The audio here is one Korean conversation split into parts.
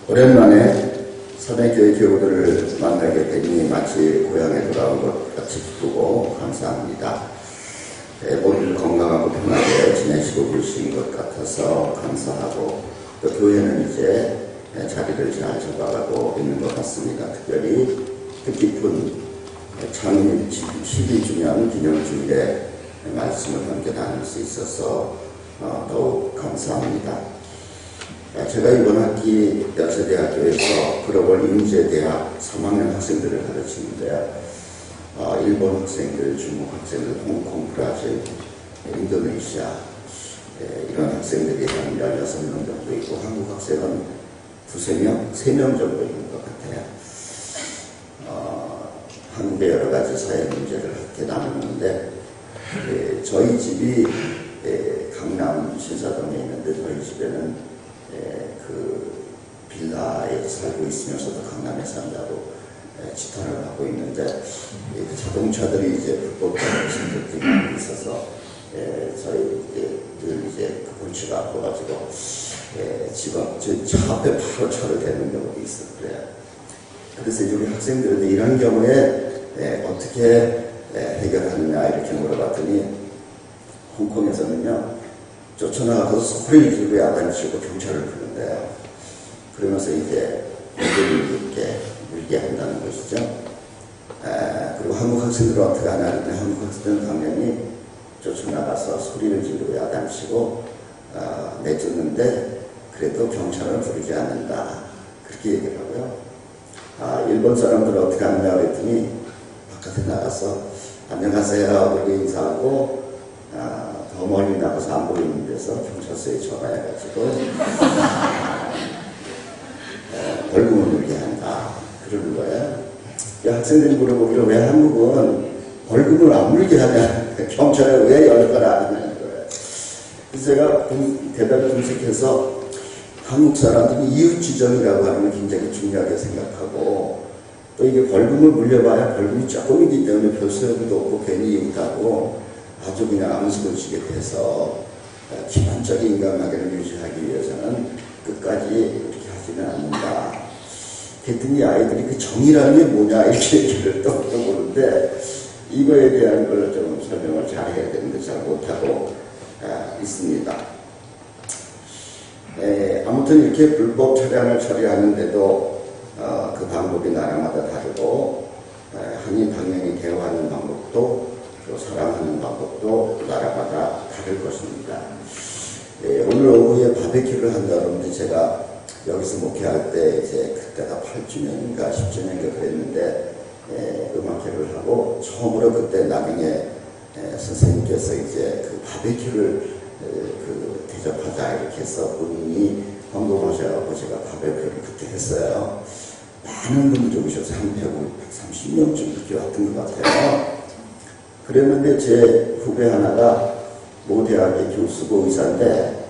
오랜만에 사내교회 교우들을 만나게 되니 마치 고향에 돌아온 것 같이 기쁘고 감사합니다. 모두들 건강하고 편하게 지내시고 계신 것 같아서 감사하고, 또 교회는 이제 자리를 잘 잡아가고 있는 것 같습니다. 특별히 뜻깊은 창립 12주년 기념주일에 말씀을 함께 나눌 수 있어서 더욱 감사합니다. 제가 이번 학기 연세대학교에서 글로벌 인재대학 3학년 학생들을 가르치는데요. 일본 학생들, 중국 학생들, 홍콩, 브라질, 인도네시아, 이런 학생들이 한 16명 정도 있고, 한국 학생은 3명 정도 있는 것 같아요. 한국의 여러 가지 사회 문제를 함께 나누는데, 저희 집이 강남 신사동에 있는데, 저희 집에는 그 빌라에 살고 있으면서도 강남에 산다고 지탄을 하고 있는데, 자동차들이 이제 불법 정지들이 많이 있어서 저희들 이제 그 골치가 아파가지고 집 차 앞에 바로 차를 대는 경우도 있어 그래요. 그래서 우리 학생들한테 이런 경우에 어떻게 해결하느냐 이렇게 물어봤더니, 홍콩에서는요, 쫓아나가서 소리를 지르고 야단치고 경찰을 부르는데요. 그러면서 이제 물게 물게 한다는 것이죠. 그리고 한국 학생들은 어떻게 하냐는데, 한국 학생들은 당연히 쫓아나가서 소리를 지르고 야단치고 내쫓는데, 그래도 경찰을 부르지 않는다, 그렇게 얘기를 하고요. 일본 사람들은 어떻게 하느냐 그랬더니, 바깥에 나가서 안녕하세요 그리고 인사하고, 더 멀리 나가서 안 보이는 데서 경찰서에 전화해가지고 벌금을 물게 한다, 그러는 거예요. 학생들이 물어보기로 왜 한국은 벌금을 안 물게 하냐, 경찰에 왜 연락을 안 하냐는 거예요. 그래서 제가 대답을 분석해서, 한국 사람들이 이웃지정이라고 하는 걸 굉장히 중요하게 생각하고, 또 이게 벌금을 물려봐야 벌금이 조금이기 때문에 별 소용도 없고 괜히 이웃하고 아주 그냥 암수고치게 돼서 기본적인 인간관계를 유지하기 위해서는 끝까지 이렇게 하지는 않는다. 그랬더니 아이들이 그 정의라는 게 뭐냐 이렇게 얘기를 또 보는데, 이거에 대한 걸 좀 설명을 잘 해야 되는데 잘 못하고 있습니다. 아무튼 이렇게 불법 차량을 처리하는데도 그 방법이 나라마다 다르고, 한이 당연히 대화하는 방법도 또 사랑하는 방법도 나라마다 다를 것입니다. 오늘 오후에 바베큐를 한다 그러는데, 제가 여기서 목회할 때 이제 그때가 8주년인가 10주년인가 그랬는데, 음악회를 하고 처음으로 그때 나중에 선생님께서 이제 그 바베큐를 대접하자 이렇게 해서 본인이 헌금하셔서 제가 바베큐를 그때 했어요. 많은 분들이 오셔서 한 130명쯤 그렇게 왔던 것 같아요. 그랬는데 제 후배 하나가 모 대학의 교수고 의사인데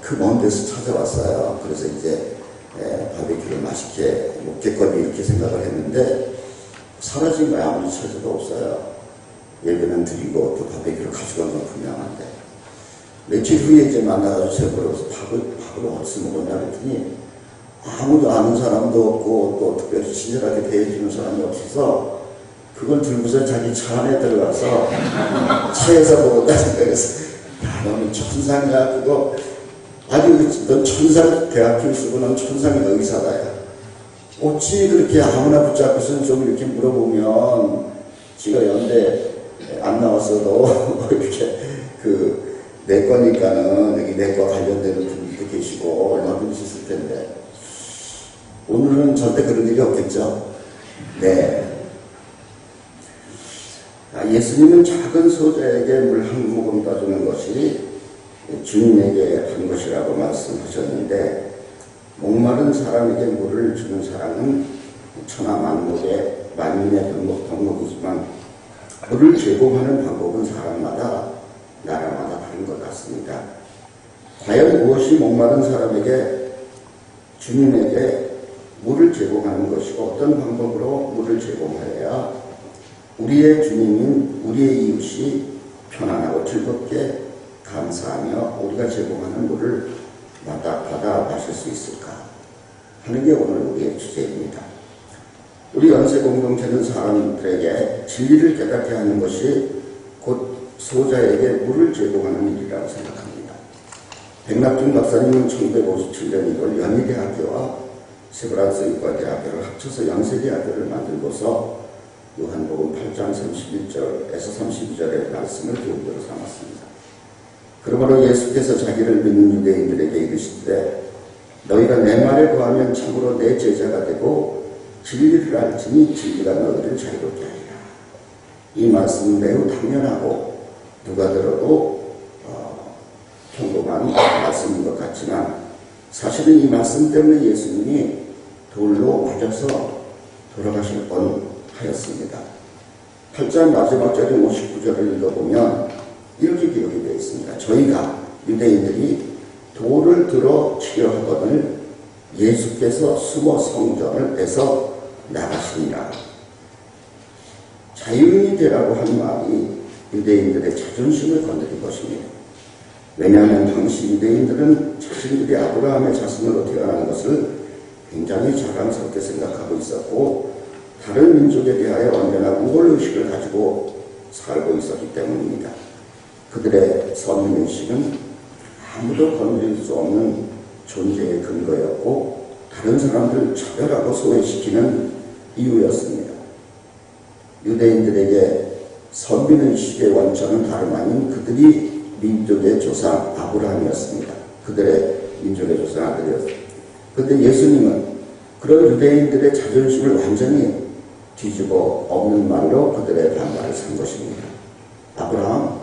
그 먼 데서 찾아왔어요. 그래서 이제 바베큐를 맛있게 먹겠거니 이렇게 생각을 했는데, 사라진 거야. 아무리 찾아도 없어요. 예배는 드리고 또 바베큐를 가져간 건 분명한데, 며칠 후에 이제 만나가지고 제가 물어서 밥을 어디서 먹었냐 그랬더니, 아무도 아는 사람도 없고 또 특별히 친절하게 대해주는 사람이 없어서 그걸 들고서 자기 차 안에 들어가서 차에서 먹었다 생각해서, 야, 너는 천상이야. 그거 아주 넌 천상, 대학 교수고 넌 천상의 의사다. 야. 어찌 그렇게 아무나 붙잡고서 좀 이렇게 물어보면, 지가 연대 안 나왔어도 이렇게 내 거니까는 여기 내과 관련되는 분들도 계시고 얼마든지 있을 텐데, 오늘은 절대 그런 일이 없겠죠. 네. 예수님은 작은 소자에게 물 한 모금 떠주는 것이 주님에게 한 것이라고 말씀하셨는데, 목마른 사람에게 물을 주는 사람은 천하 만민의 덕목이지만, 물을 제공하는 방법은 사람마다 나라마다 다른 것 같습니다. 과연 무엇이 목마른 사람에게, 주님에게 물을 제공하는 것이고, 어떤 방법으로 물을 제공해야 우리의 주님인 우리의 이웃이 편안하고 즐겁게 감사하며 우리가 제공하는 물을 받아 마실 수 있을까? 하는 게 오늘 우리의 주제입니다. 우리 연세 공동체는 사람들에게 진리를 깨닫게 하는 것이 곧 소자에게 물을 제공하는 일이라고 생각합니다. 백낙준 박사님은 1957년 1월 연희대학교와 세브란스 의과대학교를 합쳐서 연세대학교를 만들고서 요한복음 8장 31절에서 32절의 말씀을 교훈으로 삼았습니다. 그러므로 예수께서 자기를 믿는 유대인들에게 이르시되 너희가 내 말에 거하면 참으로 내 제자가 되고 진리를 알지니 진리가 너희를 자유롭게 하리라. 이 말씀은 매우 당연하고 누가 들어도 평범한 말씀인 것 같지만 사실은 이 말씀 때문에 예수님이 돌로 맞아서 돌아가실 뻔하였습니다. 8장 마지막 절인 59절을 읽어보면 이렇게 기록이 되어 있습니다. 저희가 유대인들이 돌을 들어 치려 하거늘 예수께서 숨어 성전에서 나가시니라. 자유인이 되라고 한 말이 유대인들의 자존심을 건드린 것입니다. 왜냐하면 당시 유대인들은 자신들이 아브라함의 자손으로 태어난 것을 굉장히 자랑스럽게 생각하고 있었고 다른 민족에 대하여 언제나 우월의식을 가지고 살고 있었기 때문입니다. 그들의 선민의식은 아무도 건드릴 수 없는 존재의 근거였고 다른 사람들을 차별하고 소외시키는 이유였습니다. 유대인들에게 선민의식의 원천은 다름 아닌 그들이 민족의 조상 아브라함이었습니다. 그들의 민족의 조상 아들이었습니다. 그런데 예수님은 그런 유대인들의 자존심을 완전히 뒤집어 엎는 말로 그들의 반발을 산 것입니다. 아브라함,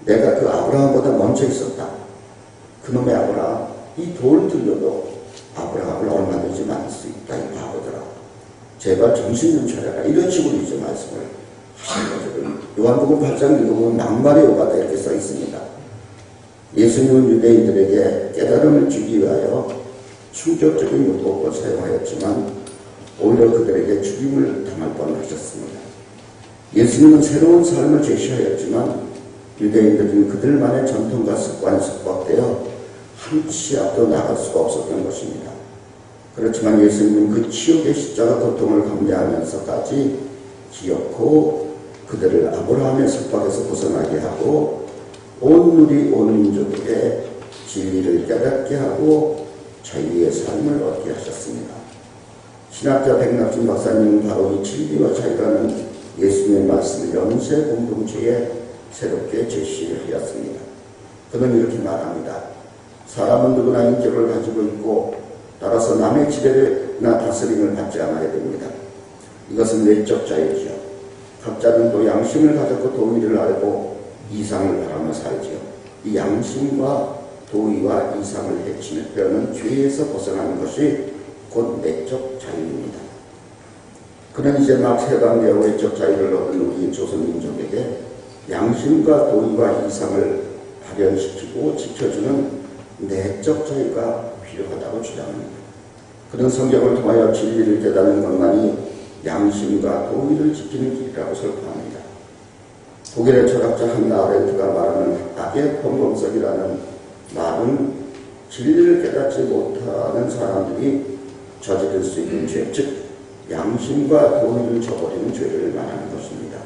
내가 그 아브라함보다 먼저 있었다. 그놈의 아브라함, 이 돌 들려도 아브라함을 얼마든지 만들 수 있다. 이 바보들아. 제발 정신 좀 차려라. 이런 식으로 이제 말씀을 하신 거죠. 요한복음 8장 읽어보면 낭만의 오가다 이렇게 써 있습니다. 예수님은 유대인들에게 깨달음을 주기 위하여 충격적인 요법을 사용하였지만 오히려 그들에게 죽임을 당할 뻔하셨습니다. 예수님은 새로운 삶을 제시하였지만 유대인들은 그들만의 전통과 습관에 속박되어 한 치 앞도 나갈 수가 없었던 것입니다. 그렇지만 예수님은 그 치욕의 십자가 고통을 감내하면서까지 기어코 그들을 아브라함의 속박에서 벗어나게 하고 온 누리 온 민족에게 진리를 깨닫게 하고 자유의 삶을 얻게 하셨습니다. 신학자 백낙준 박사님은 바로 이 진리와 자유라는 예수님의 말씀을 연세 공동체에 새롭게 제시하였습니다. 그는 이렇게 말합니다. 사람은 누구나 인격을 가지고 있고 따라서 남의 지배나 다스림을 받지 않아야 됩니다. 이것은 외적 자유지요. 각자는 또 양심을 가졌고 도의를 알고 이상을 바라며 살지요. 이 양심과 도의와 이상을 해치려는 죄에서 벗어나는 것이 곧 내적 자유입니다. 그는 이제 막 해방되어 외적 자유를 얻은 우리 조선민족에게 양심과 도의와 이상을 발현시키고 지켜주는 내적 자유가 필요하다고 주장합니다. 그는 성경을 통하여 진리를 깨닫는 것만이 양심과 도의를 지키는 길이라고 설파합니다. 독일의 철학자 한나 아렌트가 말하는 악의 범범석이라는 말은 진리를 깨닫지 못하는 사람들이 저지를 수 있는 죄, 즉 양심과 도의를 저버리는 죄를 말하는 것입니다.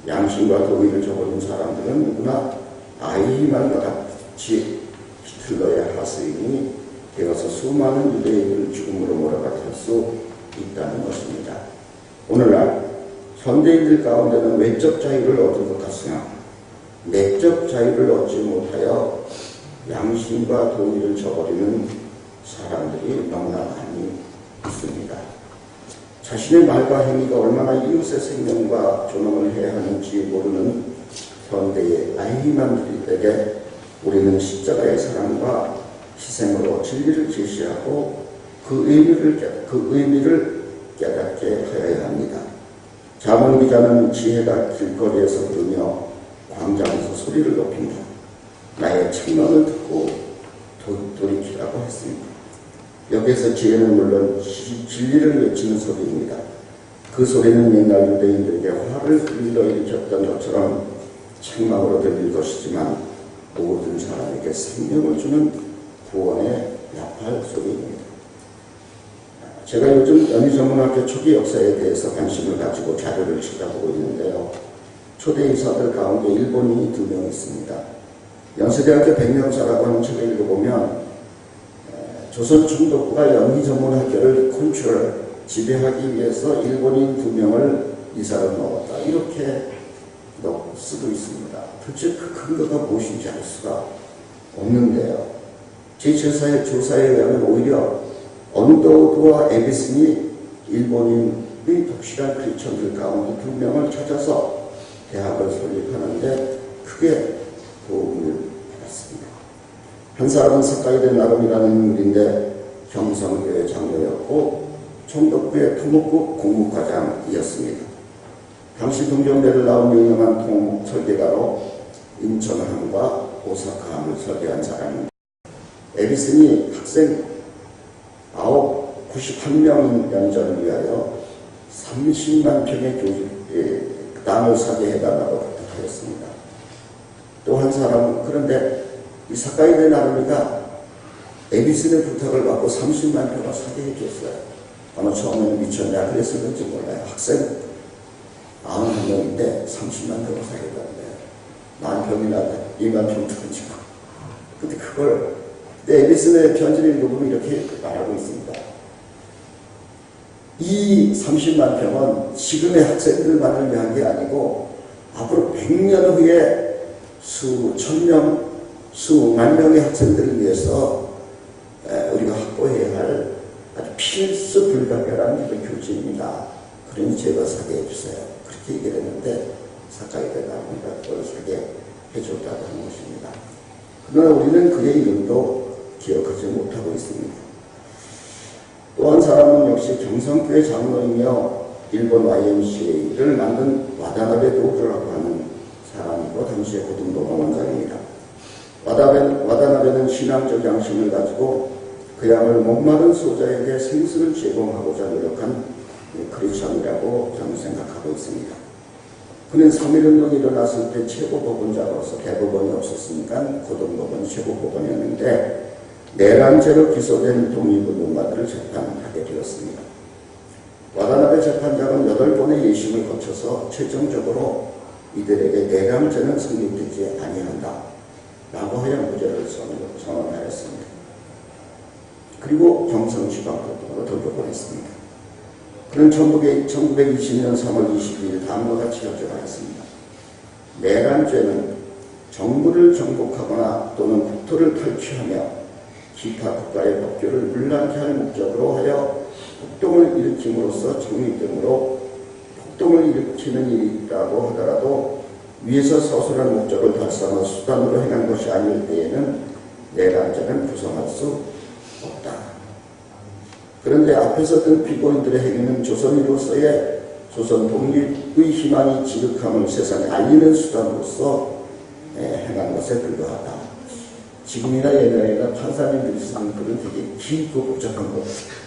양심과 도의를 저버린 사람들은 누구나 아이히만과 같이 히틀러의 하수인이 되어서 수많은 유대인을 죽음으로 몰아갈 수 있다는 것입니다. 오늘날 현대인들 가운데는 외적 자유를 얻은 것 같으나 내적 자유를 얻지 못하여 양심과 도의를 저버리는 사람들이 너무나 많이 있습니다. 자신의 말과 행위가 얼마나 이웃의 생명과 존엄을 해야 하는지 모르는 현대의 아이만들에게 우리는 십자가의 사랑과 희생으로 진리를 제시하고 그 의미를 깨닫게 하여야 합니다. 잠언 기자는 지혜가 길거리에서 부르며 광장에서 소리를 높인다. 나의 책망을 듣고 돌이키라고 했습니다. 여기에서 지혜는 물론 진리를 외치는 소리입니다. 그 소리는 옛날 유대인들에게 화를 불러일으켰던 것처럼 책망으로 들릴 것이지만 모든 사람에게 생명을 주는 구원의 야팔 소리입니다. 제가 요즘 연희전문학교 초기 역사에 대해서 관심을 가지고 자료를 찾아보고 있는데요. 초대이사들 가운데 일본인이 2명 있습니다. 연세대학교 백명사라고 하는 책을 읽어보면 조선 총독부가 연희전문학교를 컨트롤, 지배하기 위해서 일본인 2명을 이사를 넣었다. 이렇게 쓰고 있습니다. 도대체 그 근거가 무엇인지 알 수가 없는데요. 제 조사에 의하면 오히려 언더우드와 에디슨이 일본인의 독실한 크리스천들 가운데 2명을 찾아서 대학을 설립하는데 크게 도움을 받았습니다. 한 사람은 사카이데 나름이라는 인물인데 경성교회 장로였고 총독부의 토목국 공무과장이었습니다. 당시 동정대를 나온 유명한 토목 설계가로 인천함과 오사카함을 설계한 사람입니다. 에디슨이 학생 91명 연전을 위하여 30만 평의 땅을 사게 해달라고 부탁하였습니다. 또 한 사람은 그런데 이 사카이데 나루미가 에디슨의 부탁을 받고 30만 평을 사게 해줬어요. 아마 처음에는 미쳤냐 그랬을지 몰라요. 학생 91명인데 30만 평을 사게 해달래요. 만 평이나 2만 평도 아니고. 근데 그걸 에디슨의 편지를 읽어보면 이렇게 말하고 있습니다. 이 30만 평은 지금의 학생들만을 위한 게 아니고 앞으로 100년 후에 수천 명, 수만 명의 학생들을 위해서 우리가 확보해야 할 아주 필수 불가결한 이런 교재입니다. 그러니 제가 사게 해주세요. 그렇게 얘기를 했는데 사카이데 나루미가 그걸 사게 해줬다고 하는 것입니다. 그러나 우리는 그의 이름도 기억하지 못하고 있습니다. 또 한 사람은 역시 경성교회 장로이며 일본 YMCA를 만든 와다나베 도우라고 하는 사람이고 당시의 고등도가 원장입니다. 와다나베는 신앙적 양심을 가지고 그야말로 목마른 소자에게 생수를 제공하고자 노력한 크리스천이라고 저는 생각하고 있습니다. 그는 3.1운동이 일어났을 때 최고법원자로서 대법원이 없었으니까 고등법원이 최고법원이었는데 내란죄로 기소된 독립운동가들을 재판하게 되었습니다. 와다나베 재판장은 8번의 예심을 거쳐서 최종적으로 이들에게 내란죄는 성립되지 아니한다 라고 하여 무죄를 선언하였습니다. 그리고 경성지방법원으로 돌려보냈습니다. 그는 1920년 3월 22일 다음과 같이 결정하였습니다. 내란죄는 정부를 정복하거나 또는 국토를 탈취하며 기타 국가의 법규를 문란케 할 목적으로 하여 폭동을 일으킴으로써 정리 등으로 폭동을 일으키는 일이 있다고 하더라도 위에서 서술한 목적을 달성한 수단으로 행한 것이 아닐 때에는 내란죄는 구성할 수 없다. 그런데 앞에서 든 피고인들의 행위는 조선인으로서의 조선 독립의 희망이 지극함을 세상에 알리는 수단으로서 행한 것에 불과하다. 지금이나 예전이나 판사님들이 쓰는 글은 되게 길고 복잡한 것 같아요.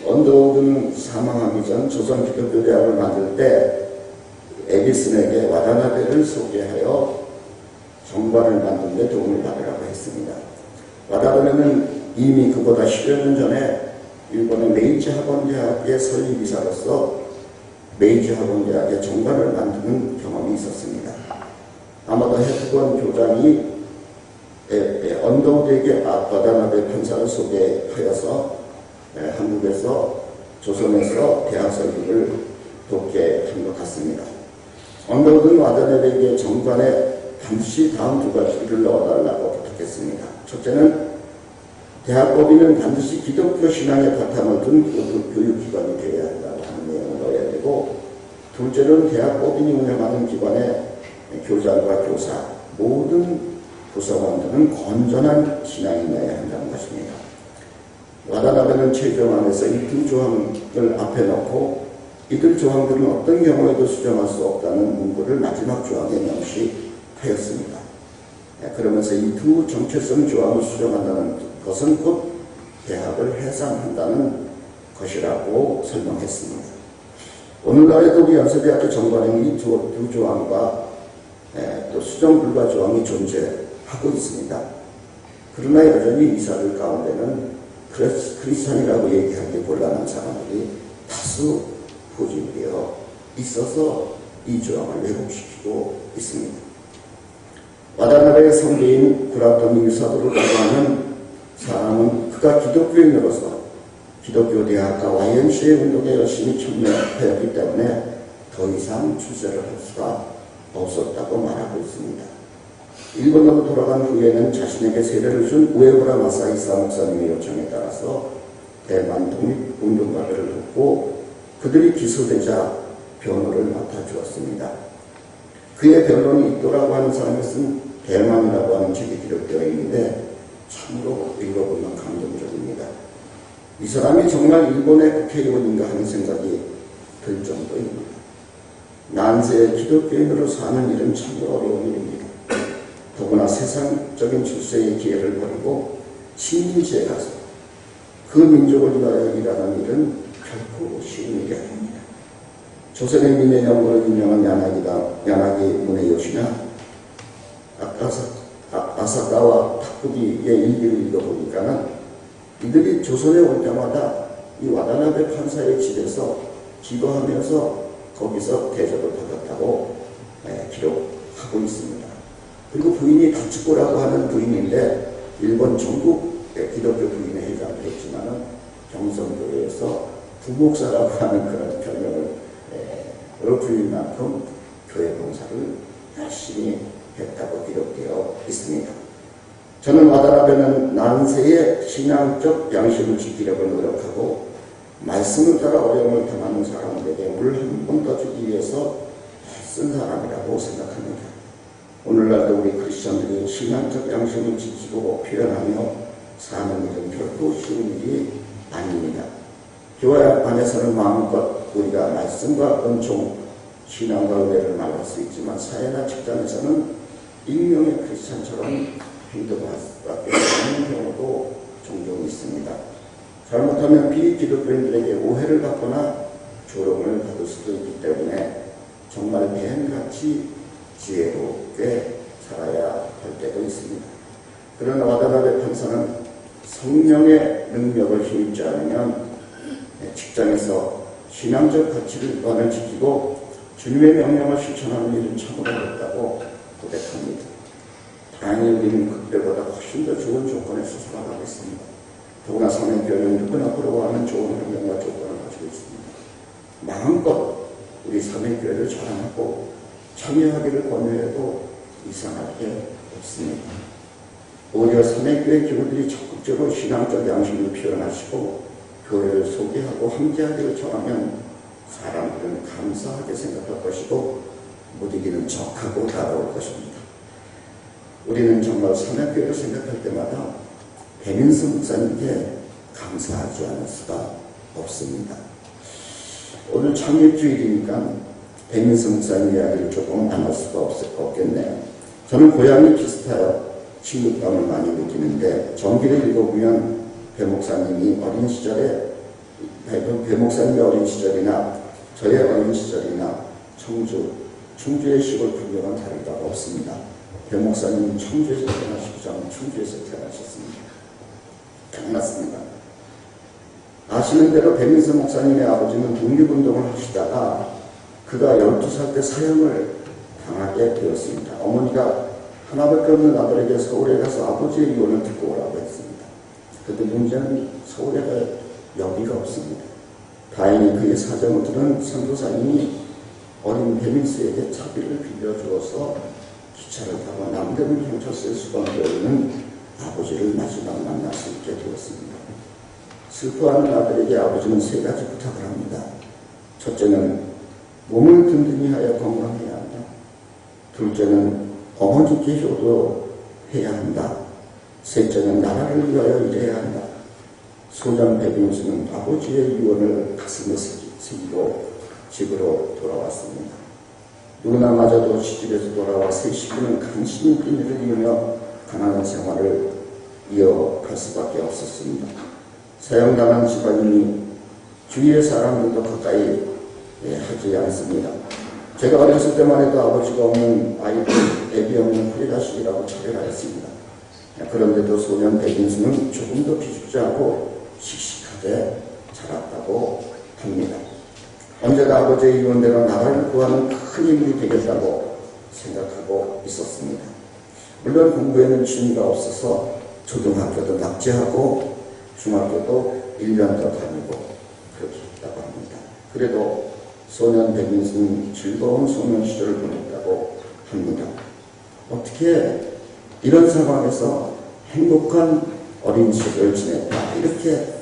언더우드는 사망하기 전 조선 기독교대학을 만들 때 에디슨에게 와다나베를 소개하여 정관을 만드는 데 도움을 받으라고 했습니다. 와다나베는 이미 그보다 10여 년 전에 일본의 메이지 학원대학의 설립이사로서 메이지 학원대학의 정관을 만드는 경험이 있었습니다. 아마도 해프건 교장이 언더우드에게 와다나베 판사를 소개하여서 한국에서 조선에서 대학 설립을 돕게 한 것 같습니다. 언더우드는 와다나베에게 정관에 반드시 다음 2가지를 넣어달라고 부탁했습니다. 첫째는 대학법인은 반드시 기독교 신앙의 바탕을 둔 교육기관이 되어야 한다고 하는 내용을 넣어야 되고, 둘째는 대학법인이 운영하는 기관의 교장과 교사, 모든 구성원들은 건전한 신앙이 나야 한다는 것입니다. 와다나베는 최종안에서 이 2조항을 앞에 놓고 이들 조항들은 어떤 경우에도 수정할 수 없다는 문구를 마지막 조항에 명시하였습니다. 그러면서 이 2 정체성 조항을 수정한다는 것은 곧 대학을 해산한다는 것이라고 설명했습니다. 오늘날에도 우리 연세대학교 정관에는 이 2 조항과 또 수정 불가 조항이 존재하고 있습니다. 그러나 여전히 이사들 가운데는 크리스찬이라고 얘기하기 곤란한 사람들이 다수 포진되어 있어서 이 조항을 왜곡시키고 있습니다. 와다나베의 성계인 구라토미 유사도르라고 하는 사람은 그가 기독교인으로서 기독교 대학과 YMCA 운동에 열심히 참여하였기 때문에 더 이상 출세를 할 수가 없었다고 말하고 있습니다. 일본으로 돌아간 후에는 자신에게 세례를 준 우에무라 마사이사 목사님의 요청에 따라서 대만 독립운동가들을 돕고 그들이 기소되자 변호를 맡아주었습니다. 그의 변론이 있도라고 하는 사람이 쓴 대만이라고 하는 책이 기록되어 있는데 참으로 읽어보면 감동적입니다. 이 사람이 정말 일본의 국회의원인가 하는 생각이 들 정도입니다. 난세의 기독교인으로 사는 일은 참으로 어려운 일입니다. 더구나 세상적인 출세의 기회를 버리고 식민지에 가서 그 민족을 위하여 일하는 일은 결코 쉬운 일이 아닙니다. 조선의 민의 연구로 유명한 야나기 무네요시나 아사카와 타쿠기의 일기를 읽어보니까는 이들이 조선에 올 때마다 이 와다나베 판사의 집에서 기도하면서 거기서 대접을 받았다고 기록하고 있습니다. 그리고 부인이 다츠코라고 하는 부인인데 일본 전국의 기독교 부인의 회장도 했지만은 경성교회에서 부목사라고 하는 그런 별명을 불릴 만큼 교회 봉사를 열심히 했다고 기록되어 있습니다. 저는 와다나베는 난세의 신앙적 양심을 지키려고 노력하고 말씀을 따라 어려움을 당하는 사람들에게 물 한 번 더 주기 위해서 쓴 사람이라고 생각합니다. 오늘날도 우리 크리스천들이 신앙적 양심을 지키고 표현하며 사는 일은 결코 쉬운 일이 아닙니다. 교회 안에서는 마음껏 우리가 말씀과 은총, 신앙과 은혜를 말할 수 있지만 사회나 직장에서는 익명의 크리스천처럼 행동할 수밖에 없는 경우도 종종 있습니다. 잘못하면 비기독교인들에게 오해를 받거나 조롱을 받을 수도 있기 때문에 정말 뱀같이 지혜롭게 살아야 할 때도 있습니다. 그러나 와다나베 판사는 성령의 능력을 힘입지 않으면 직장에서 신앙적 가치관을 지키고 주님의 명령을 실천하는 일은 참으로 어렵다고 고백합니다. 다행히 우리는 그때보다 훨씬 더 좋은 조건에서 살아가고 있습니다. 더구나 사명교회는 누구나 부러워하는 좋은 환경과 조건을 가지고 있습니다. 마음껏 우리 사명교회를 자랑하고 참여하기를 권유해도 이상할 게 없습니다. 오히려 사명교회 교우들이 적극적으로 신앙적 양심을 표현하시고 교회를 소개하고 함께하기를 청하면 사람들은 감사하게 생각할 것이고 못 이기는 척하고 다가올 것입니다. 우리는 정말 사명교회를 생각할 때마다 배민수 목사님께 감사하지 않을 수가 없습니다. 오늘 창립주일이니까 배민수 목사님 이야기를 조금 안 할 수가 없겠네요. 저는 고향이 비슷하여 친근감을 많이 느끼는데 전기를 읽어보면 배 목사님의 어린 시절이나 저의 어린 시절이나 충주의 시골 풍경은 다를 바가 없습니다. 배 목사님은 청주에서 태어나시고 저는 충주에서 태어났습니다. 아시는 대로 배민수 목사님의 아버지는 독립운동을 하시다가 그가 12살 때 사형을 당하게 되었습니다. 어머니가 하나밖에 없는 아들에게 서울에 가서 아버지의 유언을 듣고 오라고 했습니다. 그런데 문제는 서울에 갈 여기가 없습니다. 다행히 그의 사정을 들은 선교사님이 어린 배민수에게 차비를 빌려주어서 기차를 타고 남대문 경찰서에 수감되어 있는 아버지를 마지막 만날 수 있게 되었습니다. 슬퍼하는 아들에게 아버지는 3가지 부탁을 합니다. 첫째는 몸을 든든히 하여 건강해야 한다. 둘째는 어머니께 효도해야 한다. 셋째는 나라를 위하여 일해야 한다. 소장 배민수는 아버지의 유언을 가슴에 새기고 집으로 돌아왔습니다. 누구나마저도 시집에서 돌아와 새 식구는 간신히 빈일을 이으며 가난한 생활을 이어갈 수밖에 없었습니다. 사형당한 집안이 주위의 사람들도 가까이 하지 않습니다. 제가 어렸을 때만 해도 아버지가 없는 아이들, 애기 없는 후리자식이라고 차별하였습니다. 그런데도 소년 배민수는 조금도 비죽지 않고 씩씩하게 자랐다고 합니다. 언제나 아버지의 유언대로 나라를 구하는 큰 인물이 되겠다고 생각하고 있었습니다. 물론 공부에는 취미가 없어서 초등학교도 낙제하고 중학교도 1년 더 다니고 그렇게 했다고 합니다. 그래도 소년 배민수는 즐거운 소년 시절을 보냈다고 합니다. 어떻게 이런 상황에서 행복한 어린 시절을 지냈다 이렇게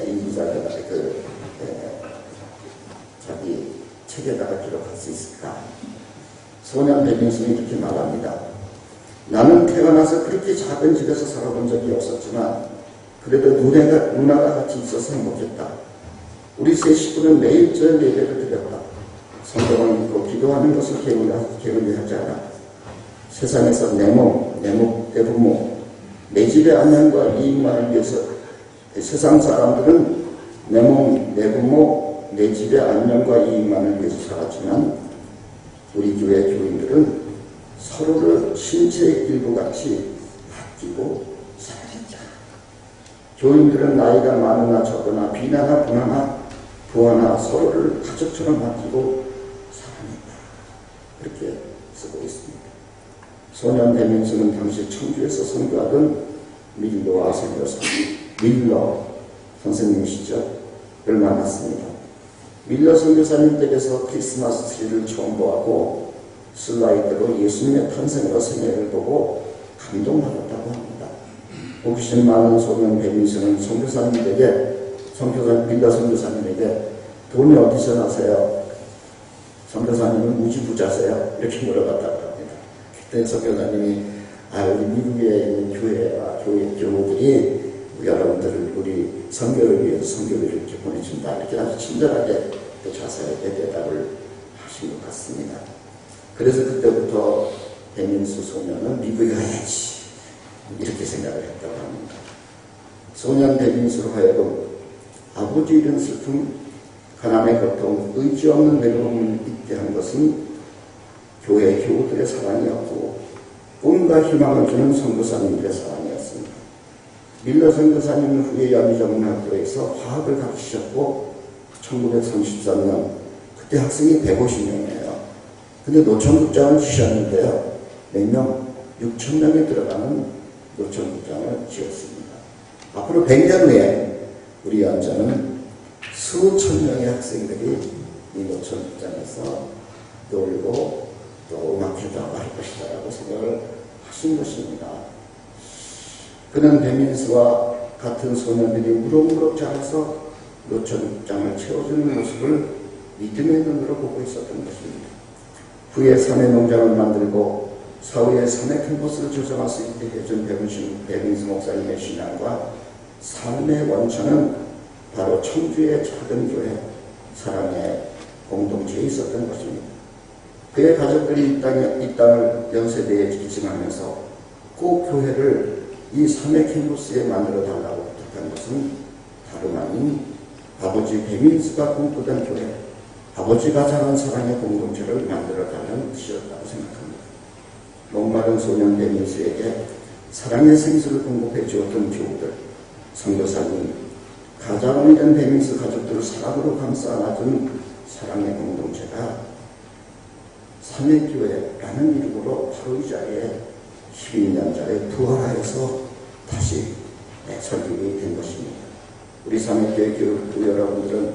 이 기자가 자기 책에다가 기록할 수 있을까? 소년 배민수는 이렇게 말합니다. 나는 태어나서 그렇게 작은 집에서 살아본 적이 없었지만 그래도 누나가 같이 있어서 행복했다. 우리 세 식구는 매일 저녁 예배를 드렸다. 성경을 믿고 기도하는 것을 게을리하지 않아. 세상에서 내 몸, 내 부모, 내 집의 안녕과 이익만을 위해서 세상 사람들은 내 몸, 내 부모, 내 집의 안녕과 이익만을 위해서 살았지만 우리 교회 교인들은 서로를 신체의 일부같이 아끼고 사랑했다. 교인들은 나이가 많으나 적으나 비나나 부하나 서로를 가족처럼 아끼고 사랑했다. 그렇게 쓰고 있습니다. 소년 배민수는 당시 청주에서 선교하던 밀러 선생님이시죠. 를 만났습니다. 밀러 선교사님 댁에서 크리스마스 트리를 처음 보았고 슬라이드로 예수님의 탄생과 생애를 보고 감동받았다고 합니다. 호기심 많은 소년 배민수는 밀러 선교사님에게 돈이 어디서 나세요? 선교사님은 무지부자세요? 이렇게 물어봤다고 합니다. 그때 선교사님이 우리 미국에 있는 교회와 교우들이 여러분들을 우리 선교를 위해서 선교비를 이렇게 보내준다. 이렇게 아주 친절하게 또 자세하게 대답을 하신 것 같습니다. 그래서 그때부터 배민수 소년은 미국에 가야지 이렇게 생각을 했다고 합니다. 소년 배민수로 하여금 아버지 이런 슬픔, 가난의 고통, 의지 없는 외로움을 잊게 한 것은 교회 교우들의 사랑이었고 꿈과 희망을 주는 선교사님들의 사랑이었습니다. 밀러 선교사님은 후에 여미전문학교에서 화학을 가르치셨고 1933년 그때 학생이 150명이에요. 근데 노천국장을 주셨는데요. 몇 명? 6,000명이 들어가는 노천국장을 지었습니다. 앞으로 100년 후에 우리 연자는 수천 명의 학생들이 이 노천국장에서 놀고 또 음악회도 할 것이다 라고 생각을 하신 것입니다. 그는 배민수와 같은 소년들이 무럭무럭 자라서 노천국장을 채워주는 모습을 믿음의 눈으로 보고 있었던 것입니다. 후에 사내 농장을 만들고 사후에 사내 캠퍼스를 조성할 수 있게 해준 배민수 목사님의 신앙과 삶의 원천은 바로 청주의 작은 교회 사랑의 공동체에 있었던 것입니다. 그의 가족들이 이 땅을 연세대에 기증하면서 꼭 교회를 이 사내 캠퍼스에 만들어 달라고 부탁한 것은 다름 아닌 아버지 배민수가 꿈꾸던 교회, 아버지가 잘한 사랑의 공동체를 만들어 달라는 뜻이었다고 생각합니다. 목마른 소년 배민수에게 사랑의 생수를 공급해 주었던 교우들, 선교사님, 가장이 된 배민수 가족들을 사랑으로 감싸 안아준 사랑의 공동체가 사내교회라는 이름으로 바로 이 자리에 12년 전에 부활하여서 다시 설립이 된 것입니다. 우리 사내교회 교육 여러분들은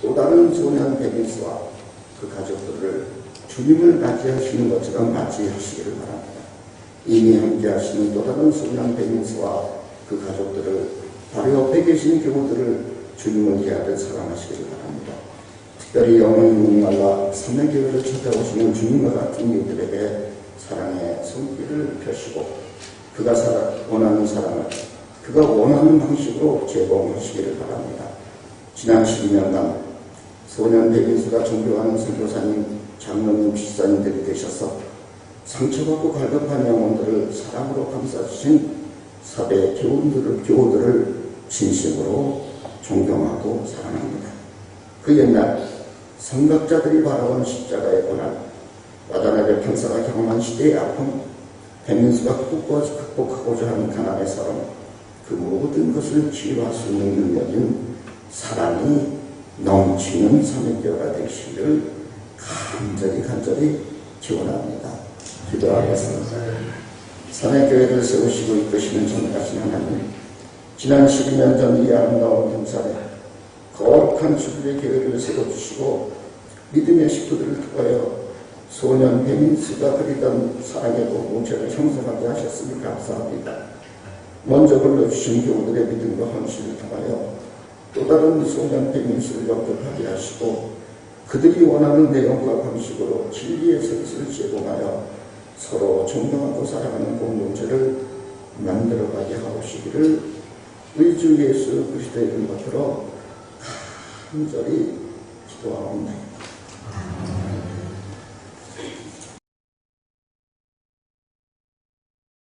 또 다른 소년 배민수와 그 가족들을 주님을 맞이하시는 것처럼 맞이하시기를 바랍니다. 이미 함께하시는 또 다른 소년 배민수와 그 가족들을 바로 옆에 계신 교우들을 주님을 위하여 사랑하시기를 바랍니다. 특별히 영혼이 목말라 사내교회를 찾아오시는 주님과 같은 이들에게 사랑의 손길을 펴시고 그가 원하는 사랑을 그가 원하는 방식으로 제공하시기를 바랍니다. 지난 12년간 소년 배민수가 존경하는 선교사님, 장로님, 집사님들이 되셔서 상처받고 갈급한 영혼들을 사랑으로 감싸주신 사대 교우들을 진심으로 존경하고 사랑합니다. 그 옛날 선각자들이 바라본 십자가의 고난, 와다나벨 평사가 경험한 시대의 아픔, 배민수가 극복하고자 하는 가난의 서름, 그 모든 것을 치유할 수 있는 능력인 사랑이 넘치는 사명교회가 되시기를 간절히 기원합니다. 기도하겠습니다. 사명교회를 세우시고 이끄시는 전능하신 하나님, 지난 12년 전 이 아름다운 행사에 거룩한 주님의 교회를 세워주시고 믿음의 식구들을 통하여 소년 배민수가 그리던 사랑의 공동체를 형성하게 하셨으니 감사합니다. 먼저 불러주신 교우들의 믿음과 헌신을 통하여 또 다른 소년 배민수를 영접하게 하시고 그들이 원하는 내용과 방식으로 진리의 service를 제공하여 서로 존경하고 사랑하는 공동체를 만들어가게 하시기를 우리 주 예수 그리스도의 이름 받들어 간절히 기도하옵나이다.